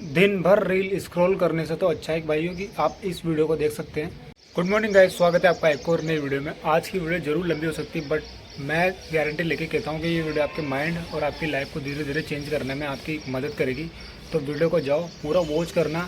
दिन भर reel scroll करने से तो अच्छा है भाइयों कि आप इस वीडियो को देख सकते हैं। गुड मॉर्निंग गाइस, स्वागत है आपका एक और नई वीडियो में। आज की वीडियो जरूर लंबी हो सकती है, बट मैं गारंटी लेके कहता हूँ कि ये वीडियो आपके माइंड और आपकी लाइफ को धीरे धीरे चेंज करने में आपकी मदद करेगी। तो वीडियो को जाओ पूरा वॉच करना।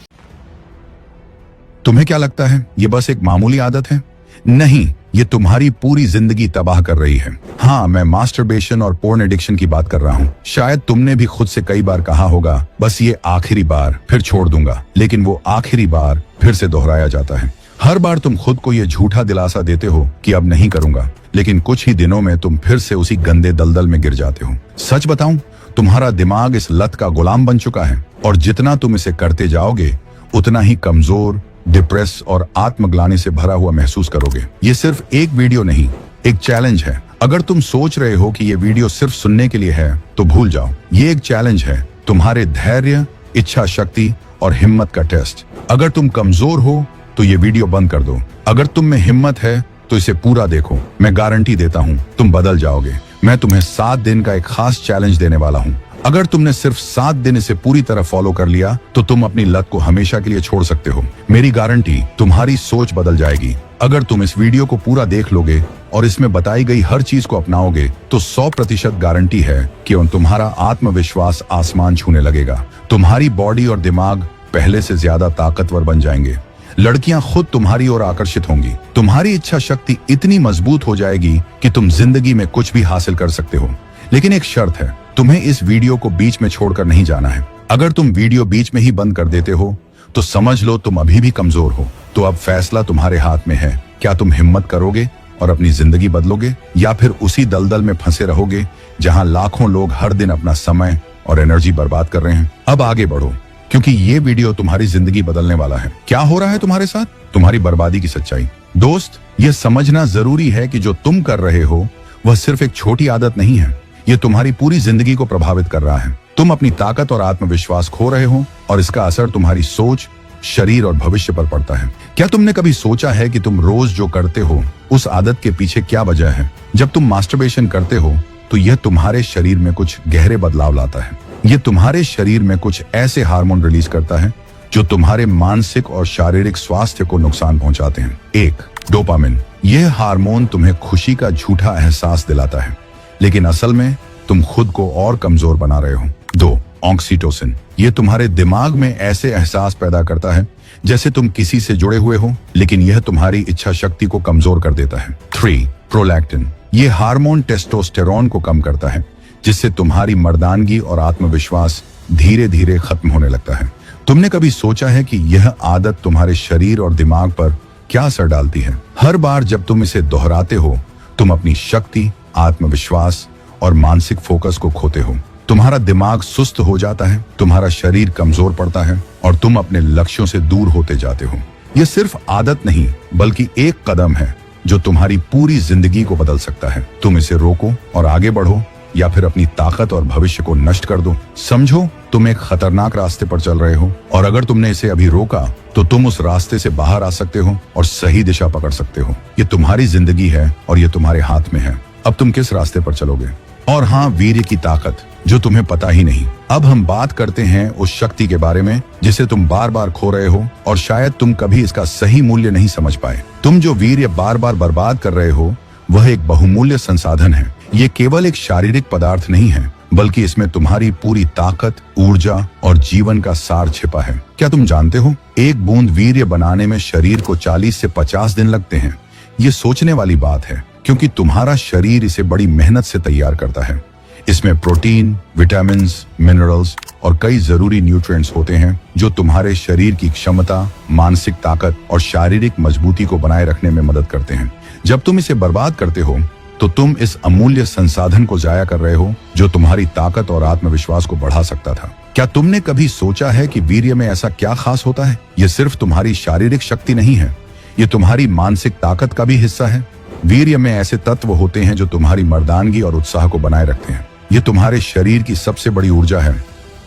तुम्हें क्या लगता है ये बस एक मामूली आदत है? नहीं, ये तुम्हारी पूरी जिंदगी तबाह कर रही है। हाँ, मैं मास्टरबेशन और पोर्न एडिक्शन की बात कर रहा हूँ। शायद तुमने भी खुद से कई बार कहा होगा, बस ये आखिरी बार, फिर छोड़ दूंगा। लेकिन वो आखिरी बार फिर से दोहराया जाता है। हर बार तुम खुद को ये झूठा दिलासा देते हो कि अब नहीं करूंगा, लेकिन कुछ ही दिनों में तुम फिर से उसी गंदे दलदल में गिर जाते हो। सच बताऊं, तुम्हारा दिमाग इस लत का गुलाम बन चुका है, और जितना तुम इसे करते जाओगे उतना ही कमजोर, डिप्रेस और आत्मग्लानि से भरा हुआ महसूस करोगे। ये सिर्फ एक वीडियो नहीं, एक चैलेंज है। अगर तुम सोच रहे हो कि ये वीडियो सिर्फ सुनने के लिए है तो भूल जाओ। ये एक चैलेंज है, तुम्हारे धैर्य, इच्छा शक्ति और हिम्मत का टेस्ट। अगर तुम कमजोर हो तो ये वीडियो बंद कर दो। अगर तुम में हिम्मत है तो इसे पूरा देखो। मैं गारंटी देता हूँ तुम बदल जाओगे। मैं तुम्हें 7 दिन का एक खास चैलेंज देने वाला हूँ। अगर तुमने सिर्फ 7 दिन इसे पूरी तरह फॉलो कर लिया तो तुम अपनी लत को हमेशा के लिए छोड़ सकते हो। मेरी गारंटी, तुम्हारी सोच बदल जाएगी। अगर तुम इस वीडियो को पूरा देख लोगे और इसमें बताई गई हर चीज को अपनाओगे तो 100% गारंटी है कि तुम्हारा आत्मविश्वास आसमान छूने लगेगा। तुम्हारी बॉडी और दिमाग पहले से ज्यादा ताकतवर बन जाएंगे। लड़कियां खुद तुम्हारी ओर आकर्षित होंगी। तुम्हारी इच्छा शक्ति इतनी मजबूत हो जाएगी कि तुम जिंदगी में कुछ भी हासिल कर सकते हो। लेकिन एक शर्त है, तुम्हें इस वीडियो को बीच में छोड़कर नहीं जाना है। अगर तुम वीडियो बीच में ही बंद कर देते हो तो समझ लो तुम अभी भी कमजोर हो। तो अब फैसला तुम्हारे हाथ में है। क्या तुम हिम्मत करोगे और अपनी जिंदगी बदलोगे, या फिर उसी दलदल में फंसे रहोगे जहां लाखों लोग हर दिन अपना समय और एनर्जी बर्बाद कर रहे हैं? अब आगे बढ़ो, क्योंकि ये वीडियो तुम्हारी जिंदगी बदलने वाला है। क्या हो रहा है तुम्हारे साथ? तुम्हारी बर्बादी की सच्चाई। दोस्त, ये समझना जरूरी है कि जो तुम कर रहे हो वह सिर्फ एक छोटी आदत नहीं है, ये तुम्हारी पूरी जिंदगी को प्रभावित कर रहा है। तुम अपनी ताकत और आत्मविश्वास खो रहे हो, और इसका असर तुम्हारी सोच, शरीर और भविष्य पर पड़ता है। क्या तुमने कभी सोचा है कि तुम रोज जो करते हो उस आदत के पीछे क्या वजह है? जब तुम मास्टरबेशन करते हो तो यह तुम्हारे शरीर में कुछ गहरे बदलाव लाता है। ये तुम्हारे शरीर में कुछ ऐसे हार्मोन रिलीज करता है जो तुम्हारे मानसिक और शारीरिक स्वास्थ्य को नुकसान पहुंचाते हैं। 1. डोपामिन। यह हार्मोन तुम्हें खुशी का झूठा एहसास दिलाता है, लेकिन असल में तुम खुद को और कमजोर बना रहे हो। 2. ऑक्सीटोसिन। यह तुम्हारे दिमाग में ऐसे एहसास पैदा करता है जैसे तुम किसी से जुड़े हुए हो, लेकिन यह तुम्हारी इच्छा शक्ति को कमजोर कर देता है। 3. प्रोलैक्टिन। यह हार्मोन टेस्टोस्टेरोन को कम करता है, जिससे तुम्हारी मर्दानगी और आत्मविश्वास धीरे धीरे खत्म होने लगता है। तुमने कभी सोचा है कि यह आदत तुम्हारे शरीर और दिमाग पर क्या असर डालती है? हर बार जब तुम इसे दोहराते हो तुम अपनी शक्ति, आत्मविश्वास और मानसिक फोकस को खोते हो। तुम्हारा दिमाग सुस्त हो जाता है, तुम्हारा शरीर कमजोर पड़ता है और तुम अपने लक्ष्यों से दूर होते जाते हो। यह सिर्फ आदत नहीं, बल्कि एक कदम है जो तुम्हारी पूरी जिंदगी को बदल सकता है। तुम इसे रोको और आगे बढ़ो, या फिर अपनी ताकत और भविष्य को नष्ट कर दो। समझो, तुम एक खतरनाक रास्ते पर चल रहे हो, और अगर तुमने इसे अभी रोका तो तुम उस रास्ते से बाहर आ सकते हो और सही दिशा पकड़ सकते हो। ये तुम्हारी जिंदगी है और ये तुम्हारे हाथ में है। अब तुम किस रास्ते पर चलोगे? और हाँ, वीर्य की ताकत, जो तुम्हें पता ही नहीं। अब हम बात करते हैं उस शक्ति के बारे में जिसे तुम बार बार खो रहे हो, और शायद तुम कभी इसका सही मूल्य नहीं समझ पाए। तुम जो वीर्य बार बार बर्बाद कर रहे हो वह एक बहुमूल्य संसाधन है। ये केवल एक शारीरिक पदार्थ नहीं है, बल्कि इसमें तुम्हारी पूरी ताकत, ऊर्जा और जीवन का सार छिपा है। क्या तुम जानते हो, एक बूंद वीर्य बनाने में शरीर को 40 से 50 दिन लगते हैं। ये सोचने वाली बात है, क्योंकि तुम्हारा शरीर इसे बड़ी मेहनत से तैयार करता है। इसमें प्रोटीन, विटामिन्स, मिनरल्स और कई जरूरी न्यूट्रिएंट्स होते हैं जो तुम्हारे शरीर की क्षमता, मानसिक ताकत और शारीरिक मजबूती को बनाए रखने में मदद करते हैं। जब तुम इसे बर्बाद करते हो तो तुम इस अमूल्य संसाधन को जाया कर रहे हो जो तुम्हारी ताकत और आत्मविश्वास को बढ़ा सकता था। क्या तुमने कभी सोचा है कि वीर्य में ऐसा क्या खास होता है? यह सिर्फ तुम्हारी शारीरिक शक्ति नहीं है, ये तुम्हारी मानसिक ताकत का भी हिस्सा है। वीर्य में ऐसे तत्व होते हैं जो तुम्हारी मर्दानगी और उत्साह को बनाए रखते हैं। ये तुम्हारे शरीर की सबसे बड़ी ऊर्जा है,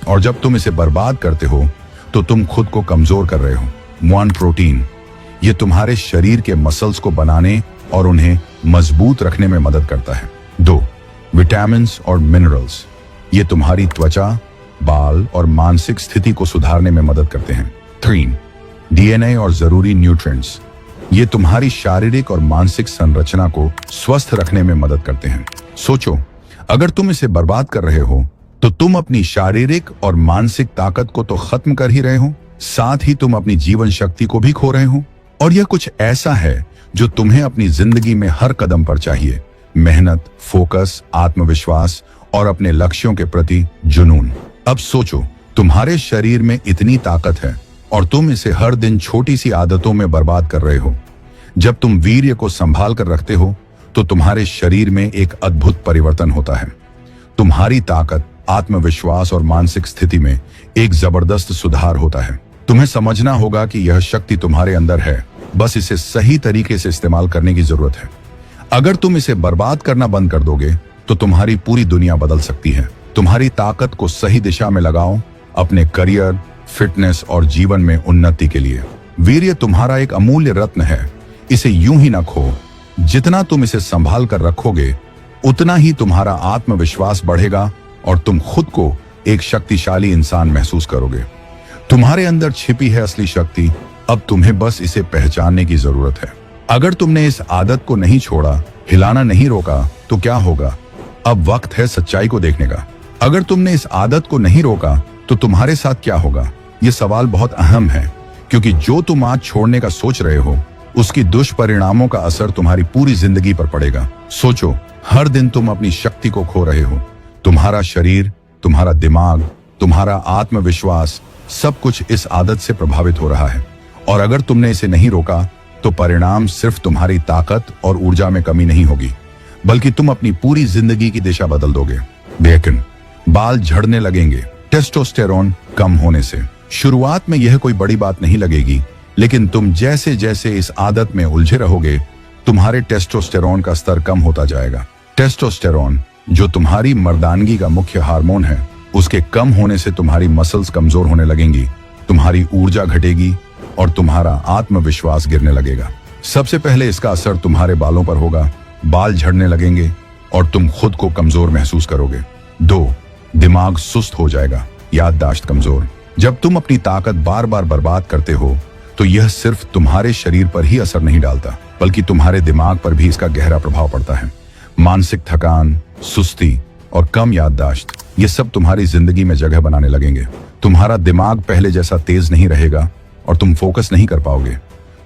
और जब तुम इसे बर्बाद करते हो तो तुम खुद को कमजोर कर रहे हो। 1. प्रोटीन। ये तुम्हारे शरीर के मसल्स को बनाने और उन्हें मजबूत रखने में मदद करता है। 2. विटामिन्स और मिनरल्स। ये तुम्हारी त्वचा, बाल और मानसिक स्थिति को सुधारने में मदद करते हैं। 3. डीएनए और जरूरी न्यूट्रिएंट्स। ये तुम्हारी शारीरिक और मानसिक संरचना को स्वस्थ रखने में मदद करते हैं। सोचो, अगर तुम इसे बर्बाद कर रहे हो तो तुम अपनी शारीरिक और मानसिक ताकत को तो खत्म कर ही रहे हो, साथ ही तुम अपनी जीवन शक्ति को भी खो रहे हो। और यह कुछ ऐसा है जो तुम्हें अपनी जिंदगी में हर कदम पर चाहिए। मेहनत, फोकस, आत्मविश्वास और अपने लक्ष्यों के प्रति जुनून। अब सोचो, तुम्हारे शरीर में इतनी ताकत है और तुम इसे हर दिन छोटी सी आदतों में बर्बाद कर रहे हो। जब तुम वीर्य को संभाल कर रखते हो तो तुम्हारे शरीर में एक अद्भुत परिवर्तन होता है। तुम्हारी ताकत, आत्मविश्वास और मानसिक स्थिति में एक जबरदस्त सुधार होता है। तुम्हें समझना होगा कि यह शक्ति तुम्हारे अंदर है, बस इसे सही तरीके से इस्तेमाल करने की जरूरत है। अगर तुम इसे बर्बाद करना बंद कर दोगे तो तुम्हारी पूरी दुनिया बदल सकती है। तुम्हारी ताकत को सही दिशा में लगाओ अपने करियर, फिटनेस और जीवन में उन्नति के लिए। वीर्य तुम्हारा एक अमूल्य रत्न है, इसे यूं ही न खो। जितना तुम इसे संभाल कर रखोगे उतना ही तुम्हारा आत्मविश्वास बढ़ेगा और तुम खुद को एक शक्तिशाली इंसान महसूस करोगे। तुम्हारे अंदर छिपी है असली शक्ति, अब तुम्हें बस इसे पहचानने की जरूरत है। अगर तुमने इस आदत को नहीं छोड़ा, हिलाना नहीं रोका, तो क्या होगा? अब वक्त है सच्चाई को देखने का। अगर तुमने इस आदत को नहीं रोका तो तुम्हारे साथ क्या होगा? ये सवाल बहुत अहम है, क्योंकि जो तुम आज छोड़ने का सोच रहे हो उसकी दुष्परिणामों का असर तुम्हारी पूरी जिंदगी पर पड़ेगा। सोचो, हर दिन तुम अपनी शक्ति को खो रहे हो। तुम्हारा शरीर, तुम्हारा दिमाग, तुम्हारा आत्मविश्वास, सब कुछ इस आदत से प्रभावित हो रहा है। और अगर तुमने इसे नहीं रोका तो परिणाम सिर्फ तुम्हारी ताकत और ऊर्जा में कमी नहीं होगी, बल्कि तुम अपनी पूरी जिंदगी की दिशा बदल दोगे। लेकिन बाल झड़ने लगेंगे टेस्टोस्टेरोन कम होने से। शुरुआत में यह कोई बड़ी बात नहीं लगेगी, लेकिन तुम जैसे जैसे इस आदत में उलझे रहोगे तुम्हारे टेस्टोस्टेरोन का स्तर कम होता जाएगा। टेस्टोस्टेरोन, जो तुम्हारी मर्दानगी का मुख्य हार्मोन है, उसके कम होने से तुम्हारी मसल्स कमजोर होने लगेंगी, तुम्हारी ऊर्जा घटेगी और तुम्हारा आत्मविश्वास गिरने लगेगा। सबसे पहले इसका असर तुम्हारे बालों पर होगा। बाल झड़ने लगेंगे और तुम खुद को कमजोर महसूस करोगे। 2. दिमाग सुस्त हो जाएगा, याददाश्त कमजोर। जब तुम अपनी ताकत बार बार बर्बाद करते हो तो यह सिर्फ तुम्हारे शरीर पर ही असर नहीं डालता, बल्कि तुम्हारे दिमाग पर भी इसका गहरा प्रभाव पड़ता है। मानसिक थकान, सुस्ती और कम याददाश्त, ये सब तुम्हारी जिंदगी में जगह बनाने लगेंगे। तुम्हारा दिमाग पहले जैसा तेज नहीं रहेगा और तुम फोकस नहीं कर पाओगे।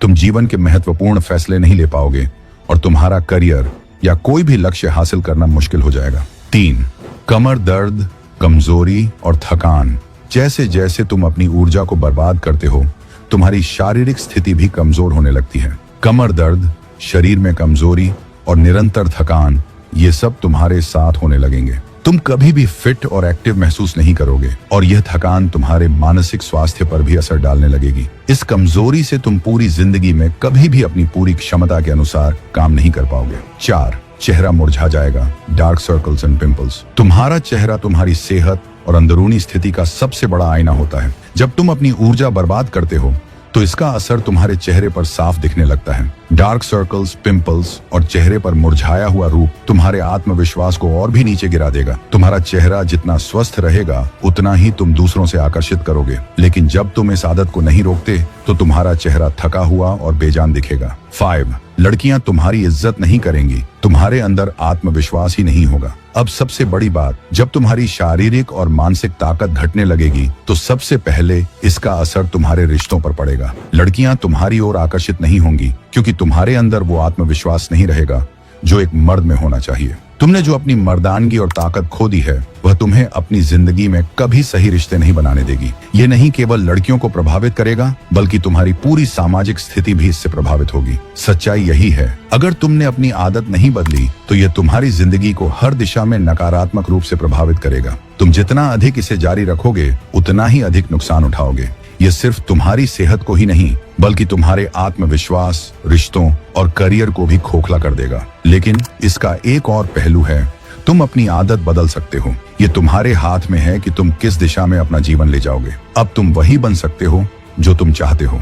तुम जीवन के महत्वपूर्ण फैसले नहीं ले पाओगे और तुम्हारा करियर या कोई भी लक्ष्य हासिल करना मुश्किल हो जाएगा। 3. कमर दर्द, कमजोरी और थकान। जैसे जैसे तुम अपनी ऊर्जा को बर्बाद करते हो तुम्हारी शारीरिक स्थिति भी कमजोर होने लगती है। कमर दर्द, शरीर में कमजोरी और निरंतर थकान, ये सब तुम्हारे साथ होने लगेंगे। तुम कभी भी फिट और एक्टिव महसूस नहीं करोगे और यह थकान तुम्हारे मानसिक स्वास्थ्य पर भी असर डालने लगेगी। इस कमजोरी से तुम पूरी जिंदगी में कभी भी अपनी पूरी क्षमता के अनुसार काम नहीं कर पाओगे। 4. चेहरा मुरझा जाएगा, डार्क सर्कल्स एंड पिंपल्स। तुम्हारा चेहरा तुम्हारी सेहत और अंदरूनी स्थिति का सबसे बड़ा आईना होता है। जब तुम अपनी ऊर्जा बर्बाद करते हो तो इसका असर तुम्हारे चेहरे पर साफ दिखने लगता है। डार्क सर्कल्स, पिंपल्स और चेहरे पर मुरझाया हुआ रूप तुम्हारे आत्मविश्वास को और भी नीचे गिरा देगा। तुम्हारा चेहरा जितना स्वस्थ रहेगा उतना ही तुम दूसरों से आकर्षित करोगे, लेकिन जब तुम इस आदत को नहीं रोकते तो तुम्हारा चेहरा थका हुआ और बेजान दिखेगा। 5. लड़कियां तुम्हारी इज्जत नहीं करेंगी, तुम्हारे अंदर आत्मविश्वास ही नहीं होगा। अब सबसे बड़ी बात, जब तुम्हारी शारीरिक और मानसिक ताकत घटने लगेगी तो सबसे पहले इसका असर तुम्हारे रिश्तों पर पड़ेगा। लड़कियां तुम्हारी ओर आकर्षित नहीं होंगी क्योंकि तुम्हारे अंदर वो आत्मविश्वास नहीं रहेगा जो एक मर्द में होना चाहिए। तुमने जो अपनी मर्दानगी और ताकत खो दी है वह तुम्हें अपनी जिंदगी में कभी सही रिश्ते नहीं बनाने देगी। ये नहीं केवल लड़कियों को प्रभावित करेगा बल्कि तुम्हारी पूरी सामाजिक स्थिति भी इससे प्रभावित होगी। सच्चाई यही है, अगर तुमने अपनी आदत नहीं बदली तो यह तुम्हारी जिंदगी को हर दिशा में नकारात्मक रूप से प्रभावित करेगा। तुम जितना अधिक इसे जारी रखोगे उतना ही अधिक नुकसान उठाओगे। ये सिर्फ तुम्हारी सेहत को ही नहीं बल्कि तुम्हारे आत्मविश्वास, रिश्तों और करियर को भी खोखला कर देगा। लेकिन इसका एक और पहलू है, तुम अपनी आदत बदल सकते हो। ये तुम्हारे हाथ में है कि तुम किस दिशा में अपना जीवन ले जाओगे। अब तुम वही बन सकते हो जो तुम चाहते हो,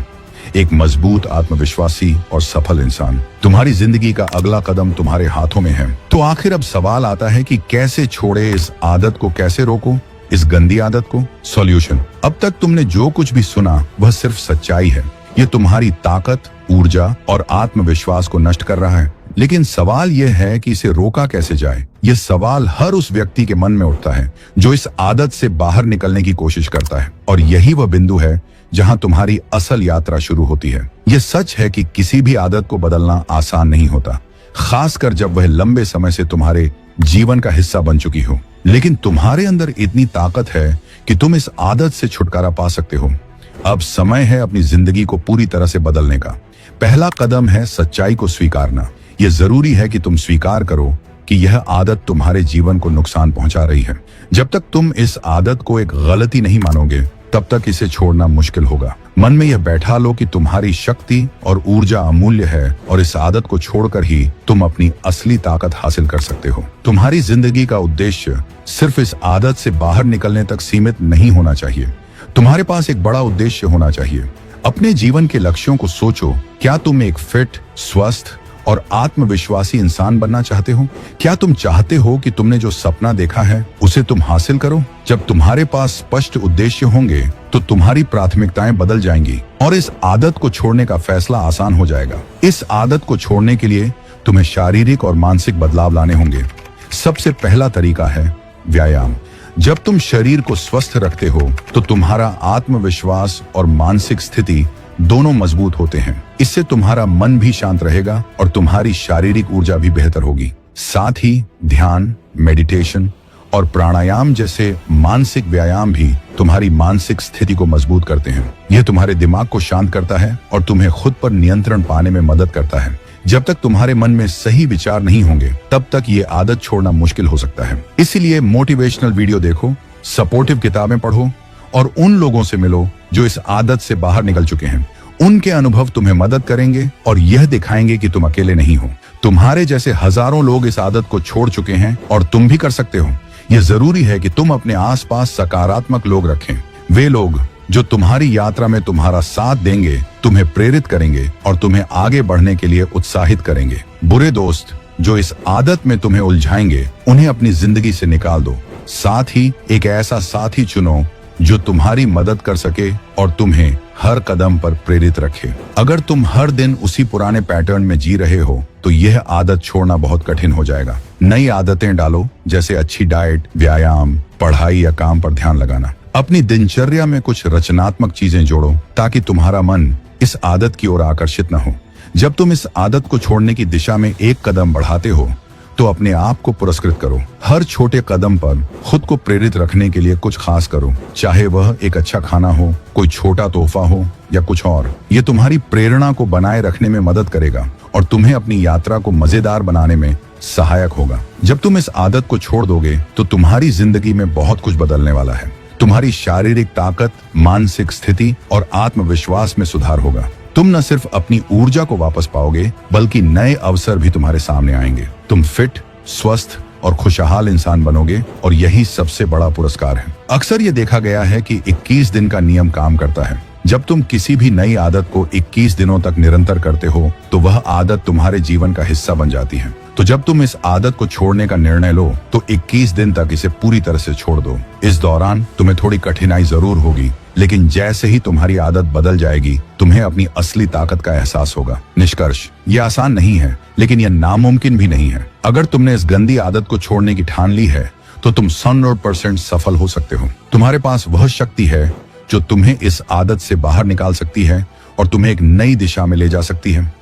एक मजबूत, आत्मविश्वासी और सफल इंसान। तुम्हारी जिंदगी का अगला कदम तुम्हारे हाथों में है। तो आखिर अब सवाल आता है कि कैसे छोड़े इस आदत को, कैसे रोको? इस गंदी आदत को? सॉल्यूशन: अब तक तुमने जो कुछ भी सुना वह सिर्फ सच्चाई है। ये तुम्हारी ताकत, ऊर्जा और आत्मविश्वास को नष्ट कर रहा है। लेकिन सवाल यह है कि इसे रोका कैसे जाए। यह सवाल हर उस व्यक्ति के मन में उठता है जो इस आदत से बाहर निकलने की कोशिश करता है, और यही वह बिंदु है जहां तुम्हारी असल यात्रा शुरू होती है। यह सच है कि किसी भी आदत को बदलना आसान नहीं होता, खासकर जब वह लंबे समय से तुम्हारे जीवन का हिस्सा बन चुकी हो। लेकिन तुम्हारे अंदर इतनी ताकत है कि तुम इस आदत से छुटकारा पा सकते हो। अब समय है अपनी जिंदगी को पूरी तरह से बदलने का। पहला कदम है सच्चाई को स्वीकारना। यह जरूरी है कि तुम स्वीकार करो कि यह आदत तुम्हारे जीवन को नुकसान पहुंचा रही है। जब तक तुम इस आदत को एक गलती नहीं मानोगे, तब तक इसे छोड़ना मुश्किल होगा। मन में यह बैठा लो कि तुम्हारी शक्ति और ऊर्जा अमूल्य है, और इस आदत को छोड़कर ही तुम अपनी असली ताकत हासिल कर सकते हो। तुम्हारी जिंदगी का उद्देश्य सिर्फ इस आदत से बाहर निकलने तक सीमित नहीं होना चाहिए। तुम्हारे पास एक बड़ा उद्देश्य होना चाहिए। अपने जीवन के लक्ष्यों को सोचो। क्या तुम एक फिट, स्वस्थ और आत्मविश्वासी इंसान बनना चाहते हो? क्या तुम चाहते हो कि तुमने जो सपना देखा है उसे तुम हासिल करो? जब तुम्हारे पास स्पष्ट उद्देश्य होंगे तो तुम्हारी प्राथमिकताएं बदल जाएंगी और इस आदत को छोड़ने का फैसला आसान हो जाएगा। इस आदत को छोड़ने के लिए तुम्हें शारीरिक और मानसिक बदलाव लाने होंगे। सबसे पहला तरीका है व्यायाम। जब तुम शरीर को स्वस्थ रखते हो तो तुम्हारा आत्मविश्वास और मानसिक स्थिति दोनों मजबूत होते हैं। इससे तुम्हारा मन भी शांत रहेगा और तुम्हारी शारीरिक ऊर्जा भी बेहतर होगी। साथ ही ध्यान, मेडिटेशन और प्राणायाम जैसे मानसिक व्यायाम भी तुम्हारी मानसिक स्थिति को मजबूत करते हैं। यह तुम्हारे दिमाग को शांत करता है और तुम्हें खुद पर नियंत्रण पाने में मदद करता है। जब तक तुम्हारे मन में सही विचार नहीं होंगे, तब तक ये आदत छोड़ना मुश्किल हो सकता है। इसीलिए मोटिवेशनल वीडियो देखो, सपोर्टिव किताबें पढ़ो और उन लोगों से मिलो जो इस आदत से बाहर निकल चुके हैं। उनके अनुभव तुम्हें मदद करेंगे और यह दिखाएंगे कि तुम अकेले नहीं हो। तुम्हारे जैसे हजारों लोग इस आदत को छोड़ चुके हैं और तुम भी कर सकते हो। यह जरूरी है कि तुम अपने आसपास सकारात्मक लोग रखें। वे लोग जो तुम्हारी यात्रा में तुम्हारा साथ देंगे, तुम्हें प्रेरित करेंगे और तुम्हें आगे बढ़ने के लिए उत्साहित करेंगे। बुरे दोस्त जो इस आदत में तुम्हें उलझाएंगे, उन्हें अपनी जिंदगी से निकाल दो। साथ ही एक ऐसा साथी चुनो जो तुम्हारी मदद कर सके और तुम्हें हर कदम पर प्रेरित रखे। अगर तुम हर दिन उसी पुराने पैटर्न में जी रहे हो तो यह आदत छोड़ना बहुत कठिन हो जाएगा। नई आदतें डालो, जैसे अच्छी डाइट, व्यायाम, पढ़ाई या काम पर ध्यान लगाना। अपनी दिनचर्या में कुछ रचनात्मक चीजें जोड़ो ताकि तुम्हारा मन इस आदत की ओर आकर्षित न हो। जब तुम इस आदत को छोड़ने की दिशा में एक कदम बढ़ाते हो तो अपने आप को पुरस्कृत करो। हर छोटे कदम पर खुद को प्रेरित रखने के लिए कुछ खास करो, चाहे वह एक अच्छा खाना हो, कोई छोटा तोहफा हो या कुछ और। ये तुम्हारी प्रेरणा को बनाए रखने में मदद करेगा और तुम्हें अपनी यात्रा को मजेदार बनाने में सहायक होगा। जब तुम इस आदत को छोड़ दोगे तो तुम्हारी जिंदगी में बहुत कुछ बदलने वाला है। तुम्हारी शारीरिक ताकत, मानसिक स्थिति और आत्मविश्वास में सुधार होगा। तुम न सिर्फ अपनी ऊर्जा को वापस पाओगे, बल्कि नए अवसर भी तुम्हारे सामने आएंगे। तुम फिट, स्वस्थ और खुशहाल इंसान बनोगे और यही सबसे बड़ा पुरस्कार है। अक्सर ये देखा गया है कि 21 दिन का नियम काम करता है। जब तुम किसी भी नई आदत को 21 दिनों तक निरंतर करते हो तो वह आदत तुम्हारे जीवन का हिस्सा बन जाती है। तो जब तुम इस आदत को छोड़ने का निर्णय लो तो 21 दिन तक इसे पूरी तरह से छोड़ दो। इस दौरान तुम्हें थोड़ी कठिनाई जरूर होगी, लेकिन जैसे ही तुम्हारी आदत बदल जाएगी, तुम्हें अपनी असली ताकत का एहसास होगा। निष्कर्ष: यह आसान नहीं है, लेकिन यह नामुमकिन भी नहीं है। अगर तुमने इस गंदी आदत को छोड़ने की ठान ली है तो तुम 100% सफल हो सकते हो। तुम्हारे पास वह शक्ति है जो तुम्हें इस आदत से बाहर निकाल सकती है और तुम्हें एक नई दिशा में ले जा सकती है।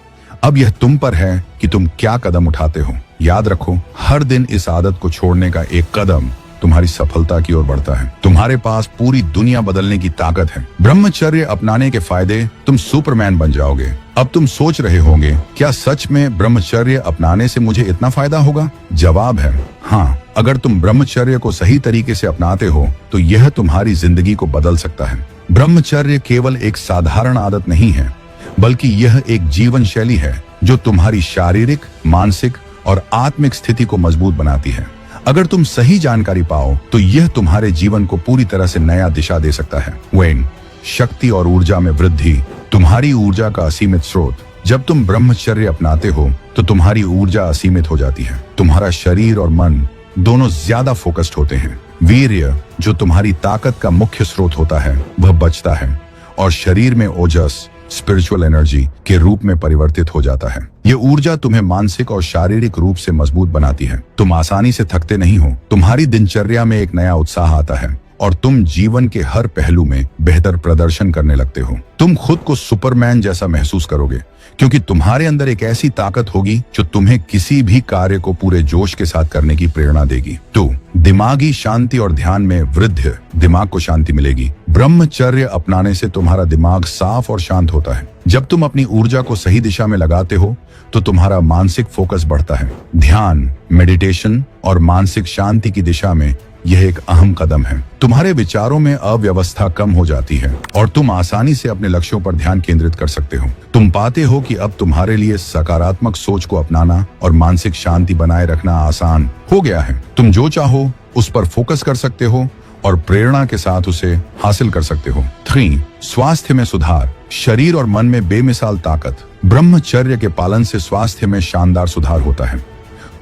अब यह तुम पर है कि तुम क्या कदम उठाते हो। याद रखो, हर दिन इस आदत को छोड़ने का एक कदम तुम्हारी सफलता की ओर बढ़ता है। तुम्हारे पास पूरी दुनिया बदलने की ताकत है। ब्रह्मचर्य अपनाने के फायदे: तुम सुपरमैन बन जाओगे। अब तुम सोच रहे होंगे, क्या सच में ब्रह्मचर्य अपनाने से मुझे इतना फायदा होगा? जवाब है हाँ। अगर तुम ब्रह्मचर्य को सही तरीके से अपनाते हो तो यह तुम्हारी जिंदगी को बदल सकता है। ब्रह्मचर्य केवल एक साधारण आदत नहीं है, बल्कि यह एक जीवन शैली है जो तुम्हारी शारीरिक, मानसिक और आत्मिक स्थिति को मजबूत बनाती है। अगर तुम सही जानकारी पाओ तो यह तुम्हारे जीवन को पूरी तरह से नया दिशा दे सकता है। वेन, शक्ति और ऊर्जा में वृद्धि: तुम्हारी ऊर्जा का असीमित स्रोत। जब तुम ब्रह्मचर्य अपनाते हो तो तुम्हारी ऊर्जा असीमित हो जाती है। तुम्हारा शरीर और मन दोनों ज्यादा फोकस्ड होते हैं। वीर्य, जो तुम्हारी ताकत का मुख्य स्रोत होता है, वह बचता है और शरीर में ओजस, स्पिरिचुअल एनर्जी के रूप में परिवर्तित हो जाता है। ये ऊर्जा तुम्हें मानसिक और शारीरिक रूप से मजबूत बनाती है। तुम आसानी से थकते नहीं हो। तुम्हारी दिनचर्या में एक नया उत्साह आता है और तुम जीवन के हर पहलू में बेहतर प्रदर्शन करने लगते हो। तुम खुद को सुपरमैन जैसा महसूस करोगे क्योंकि तुम्हारे अंदर एक ऐसी ताकत होगी जो तुम्हें किसी भी कार्य को पूरे जोश के साथ करने की प्रेरणा देगी। तो दिमागी शांति और ध्यान में वृद्धि, दिमाग को शांति मिलेगी। ब्रह्मचर्य अपनाने से तुम्हारा दिमाग साफ और शांत होता है। जब तुम अपनी ऊर्जा को सही दिशा में लगाते हो तो तुम्हारा मानसिक फोकस बढ़ता है। ध्यान, मेडिटेशन और मानसिक शांति की दिशा में यह एक अहम कदम है। तुम्हारे विचारों में अव्यवस्था कम हो जाती है और तुम आसानी से अपने लक्ष्यों पर ध्यान केंद्रित कर सकते हो। तुम पाते हो कि अब तुम्हारे लिए सकारात्मक सोच को अपनाना और मानसिक शांति बनाए रखना आसान हो गया है। तुम जो चाहो उस पर फोकस कर सकते हो और प्रेरणा के साथ उसे हासिल कर सकते हो। 3. स्वास्थ्य में सुधार, शरीर और मन में बेमिसाल ताकत। ब्रह्मचर्य के पालन से स्वास्थ्य में शानदार सुधार होता है।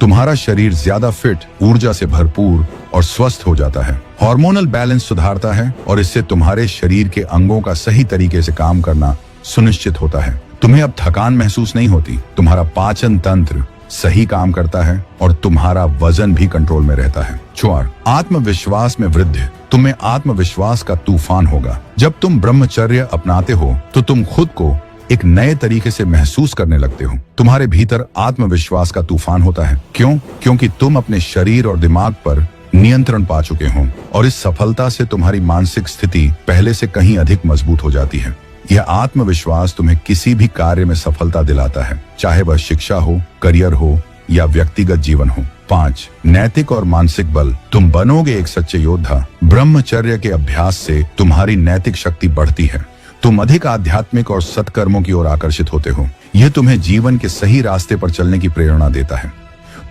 तुम्हारा शरीर ज्यादा फिट, ऊर्जा से भरपूर और स्वस्थ हो जाता है। हार्मोनल बैलेंस सुधारता है और इससे तुम्हारे शरीर के अंगों का सही तरीके से काम करना सुनिश्चित होता है। तुम्हें अब थकान महसूस नहीं होती। तुम्हारा पाचन तंत्र सही काम करता है और तुम्हारा वजन भी कंट्रोल में रहता है। 4. आत्मविश्वास में वृद्धि, तुम्हें आत्मविश्वास का तूफान होगा। जब तुम ब्रह्मचर्य अपनाते हो तो तुम खुद को एक नए तरीके से महसूस करने लगते हो। तुम्हारे भीतर आत्मविश्वास का तूफान होता है। क्यों? क्योंकि तुम अपने शरीर और दिमाग पर नियंत्रण पा चुके हो और इस सफलता से तुम्हारी मानसिक स्थिति पहले से कहीं अधिक मजबूत हो जाती है। यह आत्मविश्वास तुम्हें किसी भी कार्य में सफलता दिलाता है, चाहे वह शिक्षा हो, करियर हो या व्यक्तिगत जीवन हो। 5. नैतिक और मानसिक बल, तुम बनोगे एक सच्चे योद्धा। ब्रह्मचर्य के अभ्यास से तुम्हारी नैतिक शक्ति बढ़ती है। तुम अधिक आध्यात्मिक और सत्कर्मों की ओर आकर्षित होते हो। यह तुम्हें जीवन के सही रास्ते पर चलने की प्रेरणा देता है।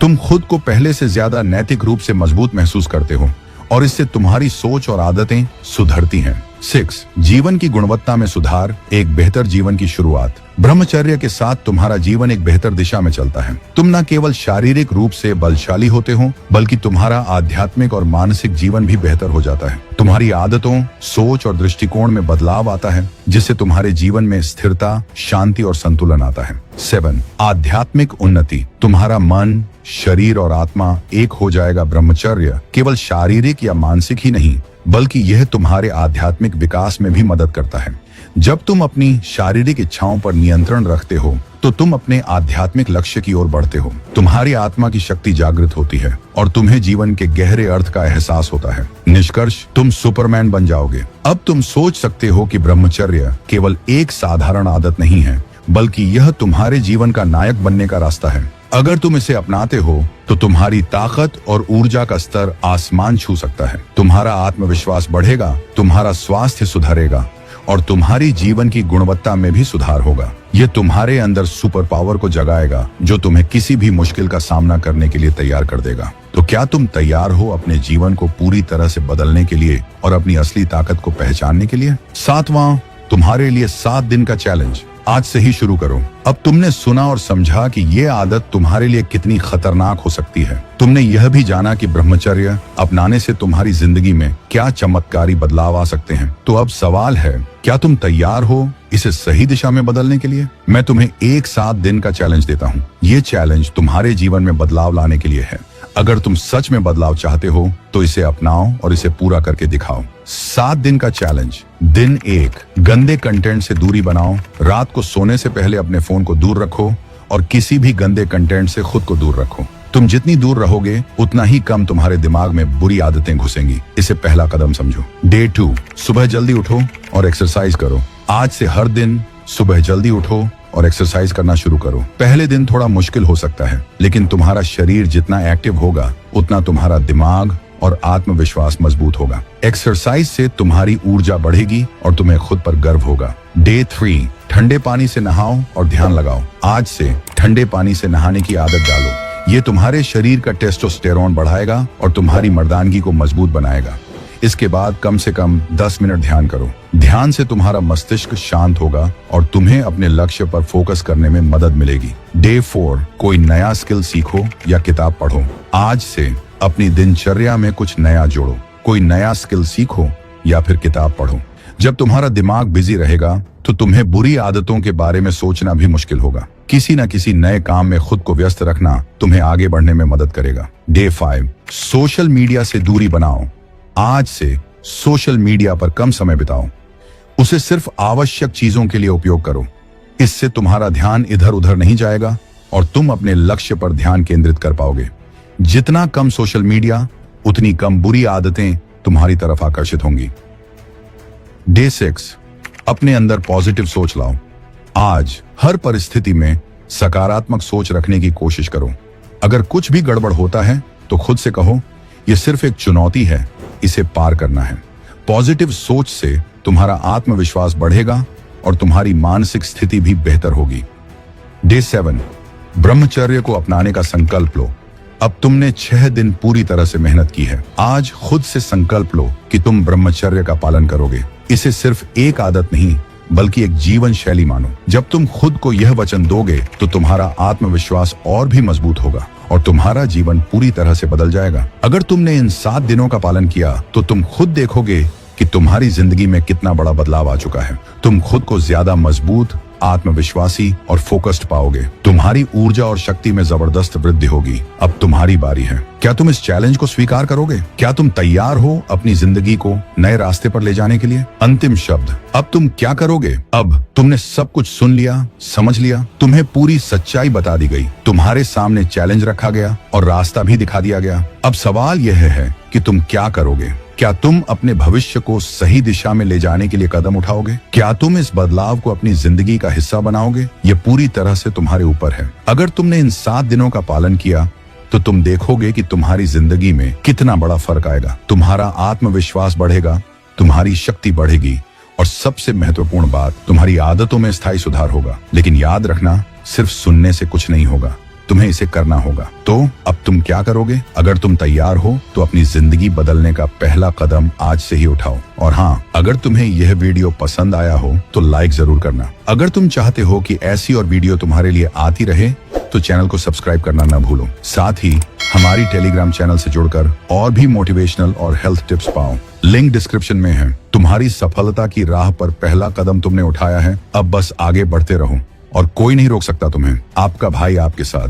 तुम खुद को पहले से ज्यादा नैतिक रूप से मजबूत महसूस करते हो और इससे तुम्हारी सोच और आदतें सुधरती हैं। 6. जीवन की गुणवत्ता में सुधार, एक बेहतर जीवन की शुरुआत। ब्रह्मचर्य के साथ तुम्हारा जीवन एक बेहतर दिशा में चलता है। तुम न केवल शारीरिक रूप से बलशाली होते हो बल्कि तुम्हारा आध्यात्मिक और मानसिक जीवन भी बेहतर हो जाता है। तुम्हारी आदतों, सोच और दृष्टिकोण में बदलाव आता है जिससे तुम्हारे जीवन में स्थिरता, शांति और संतुलन आता है। 7. आध्यात्मिक उन्नति, तुम्हारा मन, शरीर और आत्मा एक हो जाएगा। ब्रह्मचर्य केवल शारीरिक या मानसिक ही नहीं बल्कि यह तुम्हारे आध्यात्मिक विकास में भी मदद करता है। जब तुम अपनी शारीरिक इच्छाओं पर नियंत्रण रखते हो तो तुम अपने आध्यात्मिक लक्ष्य की ओर बढ़ते हो। तुम्हारी आत्मा की शक्ति जागृत होती है और तुम्हें जीवन के गहरे अर्थ का एहसास होता है। निष्कर्ष, तुम सुपरमैन बन जाओगे। अब तुम सोच सकते हो कि ब्रह्मचर्य केवल एक साधारण आदत नहीं है बल्कि यह तुम्हारे जीवन का नायक बनने का रास्ता है। अगर तुम इसे अपनाते हो तो तुम्हारी ताकत और ऊर्जा का स्तर आसमान छू सकता है। तुम्हारा आत्मविश्वास बढ़ेगा, तुम्हारा स्वास्थ्य सुधरेगा और तुम्हारी जीवन की गुणवत्ता में भी सुधार होगा। यह तुम्हारे अंदर सुपर पावर को जगाएगा जो तुम्हें किसी भी मुश्किल का सामना करने के लिए तैयार कर देगा। तो क्या तुम तैयार हो अपने जीवन को पूरी तरह से बदलने के लिए और अपनी असली ताकत को पहचानने के लिए? 7वां, तुम्हारे लिए 7 दिन का चैलेंज। आज से ही शुरू करो। अब तुमने सुना और समझा कि ये आदत तुम्हारे लिए कितनी खतरनाक हो सकती है। तुमने यह भी जाना कि ब्रह्मचर्य अपनाने से तुम्हारी जिंदगी में क्या चमत्कारी बदलाव आ सकते हैं। तो अब सवाल है, क्या तुम तैयार हो इसे सही दिशा में बदलने के लिए? मैं तुम्हें एक 7 दिन का चैलेंज देता हूँ। ये चैलेंज तुम्हारे जीवन में बदलाव लाने के लिए है। अगर तुम सच में बदलाव चाहते हो तो इसे अपनाओ और इसे पूरा करके दिखाओ। 7 दिन का चैलेंज। दिन 1, गंदे कंटेंट से दूरी बनाओ। रात को सोने से पहले अपने फोन को दूर रखो और किसी भी गंदे कंटेंट से खुद को दूर रखो। तुम जितनी दूर रहोगे उतना ही कम तुम्हारे दिमाग में बुरी आदतें घुसेंगी। इसे पहला कदम समझो। डे 2, सुबह जल्दी उठो और एक्सरसाइज करो। आज से हर दिन सुबह जल्दी उठो और एक्सरसाइज करना शुरू करो। पहले दिन थोड़ा मुश्किल हो सकता है लेकिन तुम्हारा शरीर जितना एक्टिव होगा उतना तुम्हारा दिमाग और आत्मविश्वास मजबूत होगा। एक्सरसाइज से तुम्हारी ऊर्जा बढ़ेगी और तुम्हें खुद पर गर्व होगा। डे 3, ठंडे पानी से नहाओ और ध्यान लगाओ। आज से ठंडे पानी से नहाने की आदत डालो। ये तुम्हारे शरीर का टेस्टोस्टेरोन बढ़ाएगा और तुम्हारी मर्दानगी को मजबूत बनाएगा। इसके बाद कम से कम 10 मिनट ध्यान करो। ध्यान से तुम्हारा मस्तिष्क शांत होगा और तुम्हें अपने लक्ष्य पर फोकस करने में मदद मिलेगी। डे 4, कोई नया स्किल सीखो या किताब पढ़ो। आज से अपनी दिनचर्या में कुछ नया जोड़ो। कोई नया स्किल सीखो या फिर किताब पढ़ो। जब तुम्हारा दिमाग बिजी रहेगा तो तुम्हें बुरी आदतों के बारे में सोचना भी मुश्किल होगा। किसी न किसी नए काम में खुद को व्यस्त रखना तुम्हें आगे बढ़ने में मदद करेगा। डे 5, सोशल मीडिया से दूरी बनाओ। आज से सोशल मीडिया पर कम समय बिताओ। उसे सिर्फ आवश्यक चीजों के लिए उपयोग करो। इससे तुम्हारा ध्यान इधर उधर नहीं जाएगा और तुम अपने लक्ष्य पर ध्यान केंद्रित कर पाओगे। जितना कम सोशल मीडिया, उतनी कम बुरी आदतें तुम्हारी तरफ आकर्षित होंगी। डे 6, अपने अंदर पॉजिटिव सोच लाओ। आज हर परिस्थिति में सकारात्मक सोच रखने की कोशिश करो। अगर कुछ भी गड़बड़ होता है तो खुद से कहो, यह सिर्फ एक चुनौती है, इसे पार करना है। पॉजिटिव सोच से तुम्हारा आत्मविश्वास बढ़ेगा और तुम्हारी मानसिक स्थिति भी बेहतर होगी। डे 7, ब्रह्मचर्य को अपनाने का संकल्प लो। अब तुमने 6 दिन पूरी तरह से मेहनत की है। आज खुद से संकल्प लो कि तुम ब्रह्मचर्य का पालन करोगे। इसे सिर्फ एक आदत नहीं बल्कि एक जीवन शैली मानो। जब तुम खुद को यह वचन दोगे तो तुम्हारा आत्मविश्वास और भी मजबूत होगा और तुम्हारा जीवन पूरी तरह से बदल जाएगा। अगर तुमने इन 7 दिनों का पालन किया तो तुम खुद देखोगे कि तुम्हारी जिंदगी में कितना बड़ा बदलाव आ चुका है। तुम खुद को ज्यादा मजबूत, आत्मविश्वासी और फोकस्ड पाओगे। तुम्हारी ऊर्जा और शक्ति में जबरदस्त वृद्धि होगी। अब तुम्हारी बारी है। क्या तुम इस चैलेंज को स्वीकार करोगे? क्या तुम तैयार हो अपनी जिंदगी को नए रास्ते पर ले जाने के लिए? अंतिम शब्द, अब तुम क्या करोगे? अब तुमने सब कुछ सुन लिया, समझ लिया, तुम्हें पूरी सच्चाई बता दी गई, तुम्हारे सामने चैलेंज रखा गया और रास्ता भी दिखा दिया गया। अब सवाल यह है कि तुम क्या करोगे? क्या तुम अपने भविष्य को सही दिशा में ले जाने के लिए कदम उठाओगे? क्या तुम इस बदलाव को अपनी जिंदगी का हिस्सा बनाओगे? ये पूरी तरह से तुम्हारे ऊपर है। अगर तुमने इन 7 दिनों का पालन किया तो तुम देखोगे कि तुम्हारी जिंदगी में कितना बड़ा फर्क आएगा। तुम्हारा आत्मविश्वास बढ़ेगा, तुम्हारी शक्ति बढ़ेगी और सबसे महत्वपूर्ण बात, तुम्हारी आदतों में स्थायी सुधार होगा। लेकिन याद रखना, सिर्फ सुनने से कुछ नहीं होगा, तुम्हें इसे करना होगा। तो अब तुम क्या करोगे? अगर तुम तैयार हो तो अपनी जिंदगी बदलने का पहला कदम आज से ही उठाओ। और हाँ, अगर तुम्हें यह वीडियो पसंद आया हो तो लाइक जरूर करना। अगर तुम चाहते हो कि ऐसी और वीडियो तुम्हारे लिए आती रहे तो चैनल को सब्सक्राइब करना न भूलो। साथ ही हमारी टेलीग्राम चैनल से जुड़कर और भी मोटिवेशनल और हेल्थ टिप्स पाओ। लिंक डिस्क्रिप्शन में है। तुम्हारी सफलता की राह पर पहला कदम तुमने उठाया है। अब बस आगे बढ़ते रहो और कोई नहीं रोक सकता तुम्हें। आपका भाई आपके साथ।